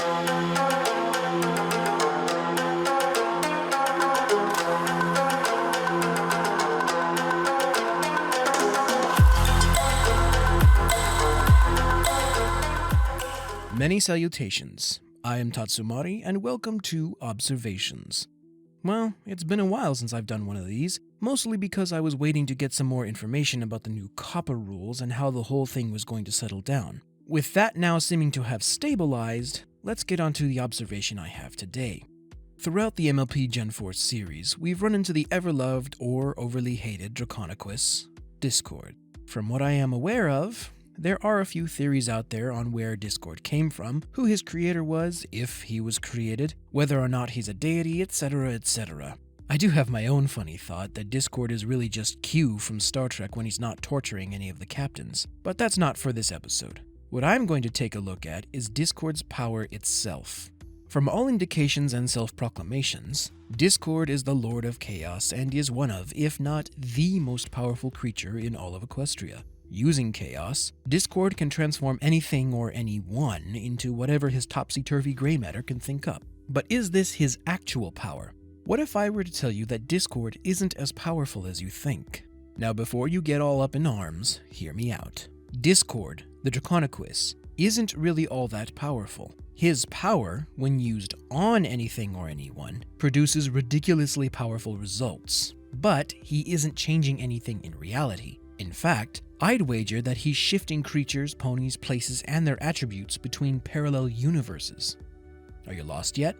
Many salutations. I am Tatsumari, and welcome to Observations. Well, it's been a while since I've done one of these, mostly because I was waiting to get some more information about the new COPPA rules and how the whole thing was going to settle down. With that now seeming to have stabilized, let's get on to the observation I have today. Throughout the MLP Gen 4 series, we've run into the ever-loved or overly hated Draconequus, Discord. From what I am aware of, there are a few theories out there on where Discord came from, who his creator was, if he was created, whether or not he's a deity, etc., etc. I do have my own funny thought that Discord is really just Q from Star Trek when he's not torturing any of the captains, but that's not for this episode. What I'm going to take a look at is Discord's power itself. From all indications and self-proclamations, Discord is the Lord of Chaos and is one of, if not the most powerful creature in all of Equestria. Using Chaos, Discord can transform anything or anyone into whatever his topsy-turvy gray matter can think up. But is this his actual power? What if I were to tell you that Discord isn't as powerful as you think? Now before you get all up in arms, hear me out. Discord, the Draconequus, isn't really all that powerful. His power, when used on anything or anyone, produces ridiculously powerful results. But he isn't changing anything in reality. In fact, I'd wager that he's shifting creatures, ponies, places, and their attributes between parallel universes. Are you lost yet?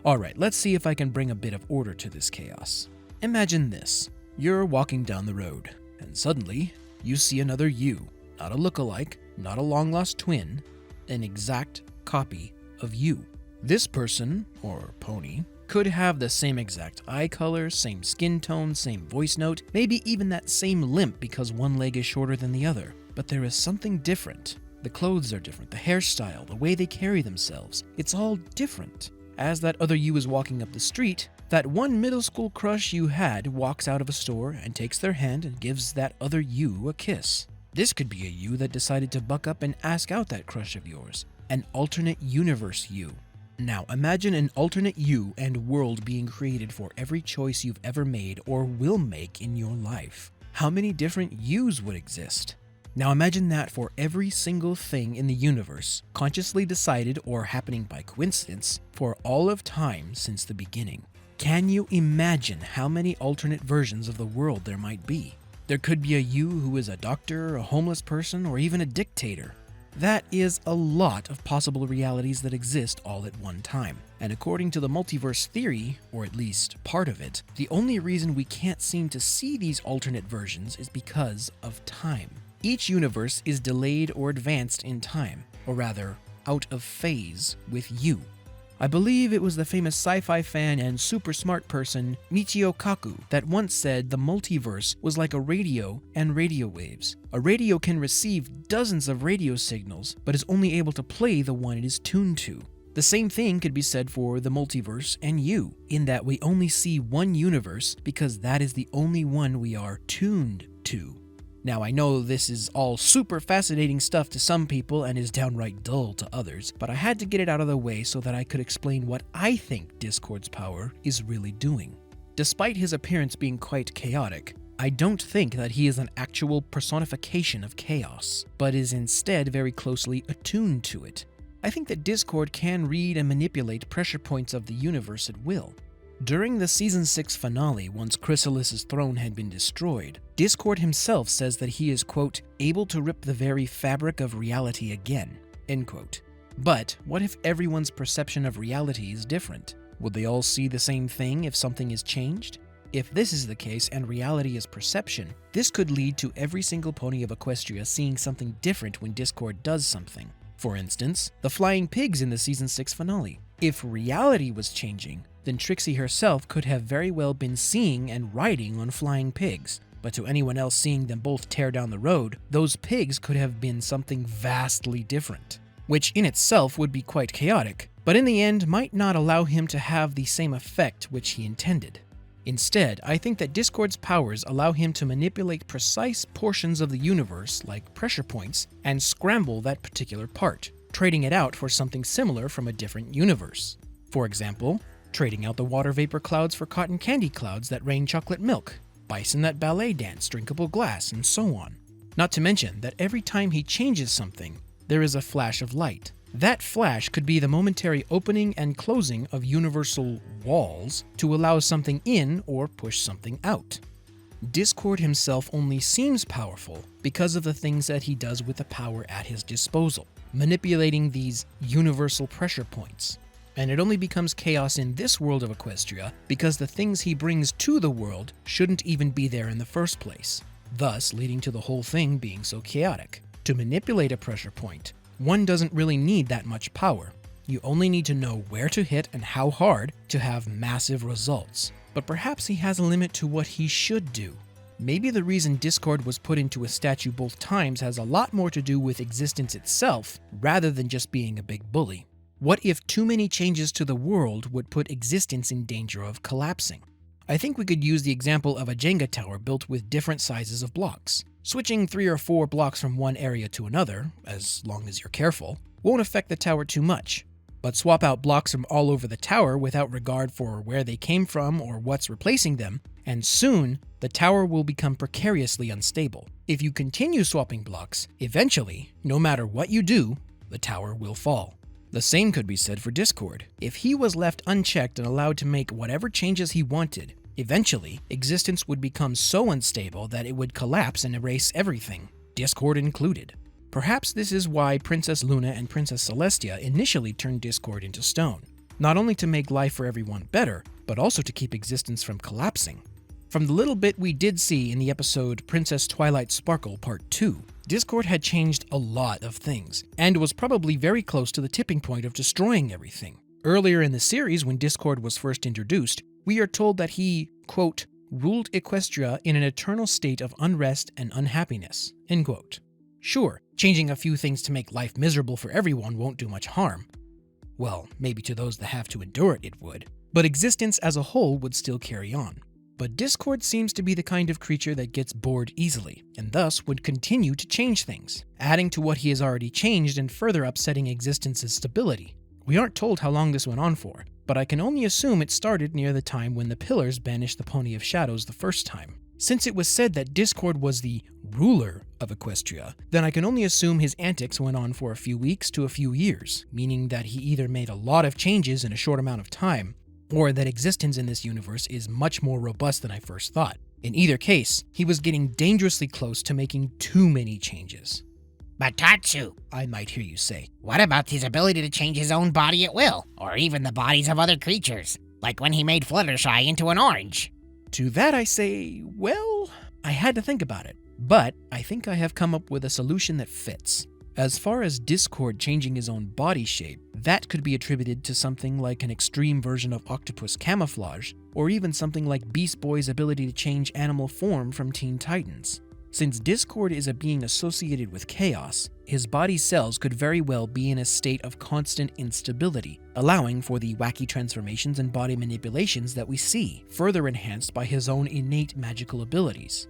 Alright, let's see if I can bring a bit of order to this chaos. Imagine this. You're walking down the road, and suddenly, you see another you. Not a look-alike, not a long-lost twin, an exact copy of you. This person, or pony, could have the same exact eye color, same skin tone, same voice note, maybe even that same limp because one leg is shorter than the other. But there is something different. The clothes are different, the hairstyle, the way they carry themselves. It's all different. As that other you is walking up the street, that one middle school crush you had walks out of a store and takes their hand and gives that other you a kiss. This could be a you that decided to buck up and ask out that crush of yours. An alternate universe you. Now, imagine an alternate you and world being created for every choice you've ever made or will make in your life. How many different yous would exist? Now imagine that for every single thing in the universe, consciously decided or happening by coincidence, for all of time since the beginning. Can you imagine how many alternate versions of the world there might be? There could be a you who is a doctor, a homeless person, or even a dictator. That is a lot of possible realities that exist all at one time. And according to the multiverse theory, or at least part of it, the only reason we can't seem to see these alternate versions is because of time. Each universe is delayed or advanced in time, or rather, out of phase with you. I believe it was the famous sci-fi fan and super smart person Michio Kaku that once said the multiverse was like a radio and radio waves. A radio can receive dozens of radio signals, but is only able to play the one it is tuned to. The same thing could be said for the multiverse and you, in that we only see one universe because that is the only one we are tuned to. Now, I know this is all super fascinating stuff to some people and is downright dull to others, but I had to get it out of the way so that I could explain what I think Discord's power is really doing. Despite his appearance being quite chaotic, I don't think that he is an actual personification of chaos, but is instead very closely attuned to it. I think that Discord can read and manipulate pressure points of the universe at will. During the Season 6 finale, once Chrysalis' throne had been destroyed, Discord himself says that he is, quote, able to rip the very fabric of reality again, end quote. But what if everyone's perception of reality is different? Would they all see the same thing if something is changed? If this is the case and reality is perception, this could lead to every single pony of Equestria seeing something different when Discord does something. For instance, the flying pigs in the Season 6 finale. If reality was changing, then Trixie herself could have very well been seeing and riding on flying pigs. But to anyone else seeing them both tear down the road, those pigs could have been something vastly different. Which in itself would be quite chaotic, but in the end might not allow him to have the same effect which he intended. Instead, I think that Discord's powers allow him to manipulate precise portions of the universe, like pressure points, and scramble that particular part. trading it out for something similar from a different universe. For example, trading out the water vapor clouds for cotton candy clouds that rain chocolate milk, bison that ballet dance drinkable glass, and so on. Not to mention that every time he changes something, there is a flash of light. That flash could be the momentary opening and closing of universal walls to allow something in or push something out. Discord himself only seems powerful because of the things that he does with the power at his disposal, manipulating these universal pressure points. And it only becomes chaos in this world of Equestria because the things he brings to the world shouldn't even be there in the first place, thus leading to the whole thing being so chaotic. To manipulate a pressure point, one doesn't really need that much power. You only need to know where to hit and how hard to have massive results. But perhaps he has a limit to what he should do. Maybe the reason Discord was put into a statue both times has a lot more to do with existence itself rather than just being a big bully. What if too many changes to the world would put existence in danger of collapsing? I think we could use the example of a Jenga tower built with different sizes of blocks. Switching 3 or 4 blocks from one area to another, as long as you're careful, won't affect the tower too much. But swap out blocks from all over the tower without regard for where they came from or what's replacing them, and soon the tower will become precariously unstable. If you continue swapping blocks, eventually, no matter what you do, the tower will fall. The same could be said for Discord. If he was left unchecked and allowed to make whatever changes he wanted, eventually, existence would become so unstable that it would collapse and erase everything, Discord included. Perhaps this is why Princess Luna and Princess Celestia initially turned Discord into stone, not only to make life for everyone better, but also to keep existence from collapsing. From the little bit we did see in the episode Princess Twilight Sparkle Part 2, Discord had changed a lot of things, and was probably very close to the tipping point of destroying everything. Earlier in the series, when Discord was first introduced, we are told that he, quote, ruled Equestria in an eternal state of unrest and unhappiness, end quote. Sure, changing a few things to make life miserable for everyone won't do much harm. Well, maybe to those that have to endure it, it would. But existence as a whole would still carry on. But Discord seems to be the kind of creature that gets bored easily, and thus would continue to change things, adding to what he has already changed and further upsetting existence's stability. We aren't told how long this went on for, but I can only assume it started near the time when the Pillars banished the Pony of Shadows the first time. Since it was said that Discord was the ruler of Equestria, then I can only assume his antics went on for a few weeks to a few years, meaning that he either made a lot of changes in a short amount of time, or that existence in this universe is much more robust than I first thought. In either case, he was getting dangerously close to making too many changes. But Tatsu, I might hear you say, what about his ability to change his own body at will, or even the bodies of other creatures, like when he made Fluttershy into an orange? To that I say, well, I had to think about it, but I think I have come up with a solution that fits. As far as Discord changing his own body shape, that could be attributed to something like an extreme version of octopus camouflage, or even something like Beast Boy's ability to change animal form from Teen Titans. Since Discord is a being associated with chaos, his body cells could very well be in a state of constant instability, allowing for the wacky transformations and body manipulations that we see, further enhanced by his own innate magical abilities.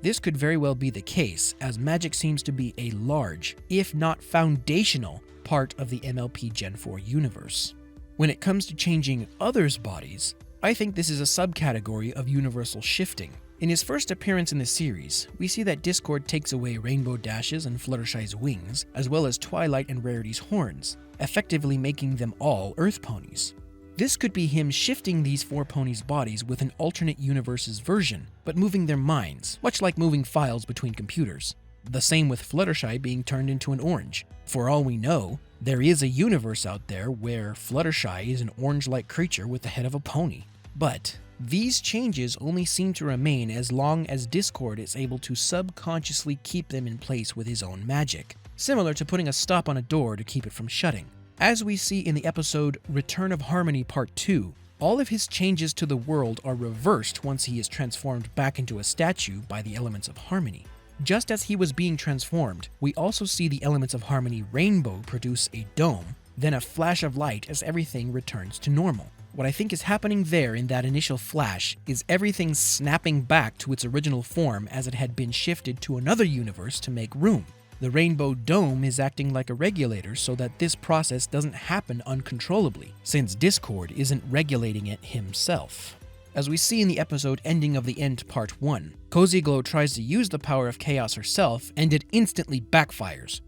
This could very well be the case, as magic seems to be a large, if not foundational, part of the MLP Gen 4 universe. When it comes to changing others' bodies, I think this is a subcategory of universal shifting. In his first appearance in the series, we see that Discord takes away Rainbow Dash's and Fluttershy's wings, as well as Twilight and Rarity's horns, effectively making them all Earth ponies. This could be him shifting these 4 ponies' bodies with an alternate universe's version, but moving their minds, much like moving files between computers. The same with Fluttershy being turned into an orange. For all we know, there is a universe out there where Fluttershy is an orange-like creature with the head of a pony. But these changes only seem to remain as long as Discord is able to subconsciously keep them in place with his own magic, similar to putting a stop on a door to keep it from shutting. As we see in the episode Return of Harmony Part 2, all of his changes to the world are reversed once he is transformed back into a statue by the elements of harmony. Just as he was being transformed, we also see the elements of harmony rainbow produce a dome, then a flash of light as everything returns to normal. What I think is happening there in that initial flash is everything snapping back to its original form as it had been shifted to another universe to make room. The Rainbow Dome is acting like a regulator so that this process doesn't happen uncontrollably, since Discord isn't regulating it himself. As we see in the episode Ending of the End Part 1, Cozy Glow tries to use the power of chaos herself, and it instantly backfires.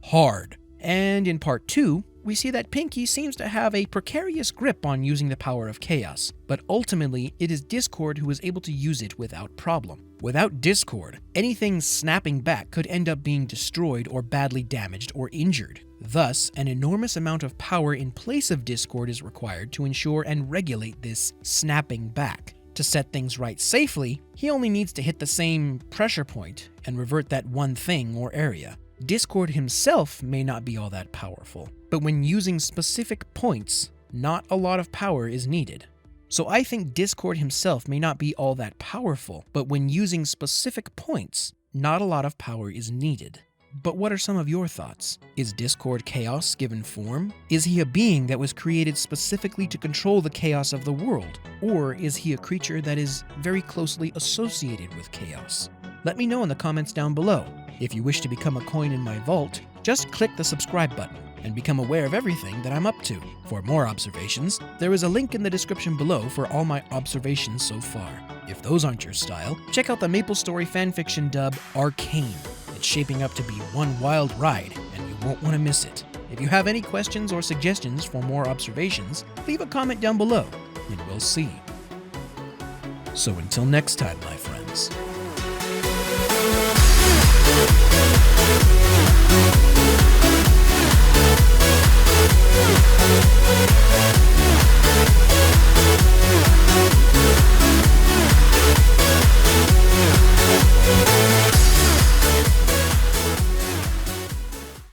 Hard. And in Part 2, we see that Pinky seems to have a precarious grip on using the power of chaos, but ultimately it is Discord who is able to use it without problem. Without Discord, anything snapping back could end up being destroyed or badly damaged or injured. Thus, an enormous amount of power in place of Discord is required to ensure and regulate this snapping back. To set things right safely, he only needs to hit the same pressure point and revert that one thing or area. Discord himself may not be all that powerful, but when using specific points, not a lot of power is needed. So I think Discord himself may not be all that powerful, but when using specific points, not a lot of power is needed. But what are some of your thoughts? Is Discord chaos given form? Is he a being that was created specifically to control the chaos of the world? Or is he a creature that is very closely associated with chaos? Let me know in the comments down below. If you wish to become a coin in my vault, just click the subscribe button and become aware of everything that I'm up to. For more observations, there is a link in the description below for all my observations so far. If those aren't your style, check out the MapleStory fanfiction dub, Arcane. It's shaping up to be one wild ride, and you won't want to miss it. If you have any questions or suggestions for more observations, leave a comment down below, and we'll see. So until next time, my friends.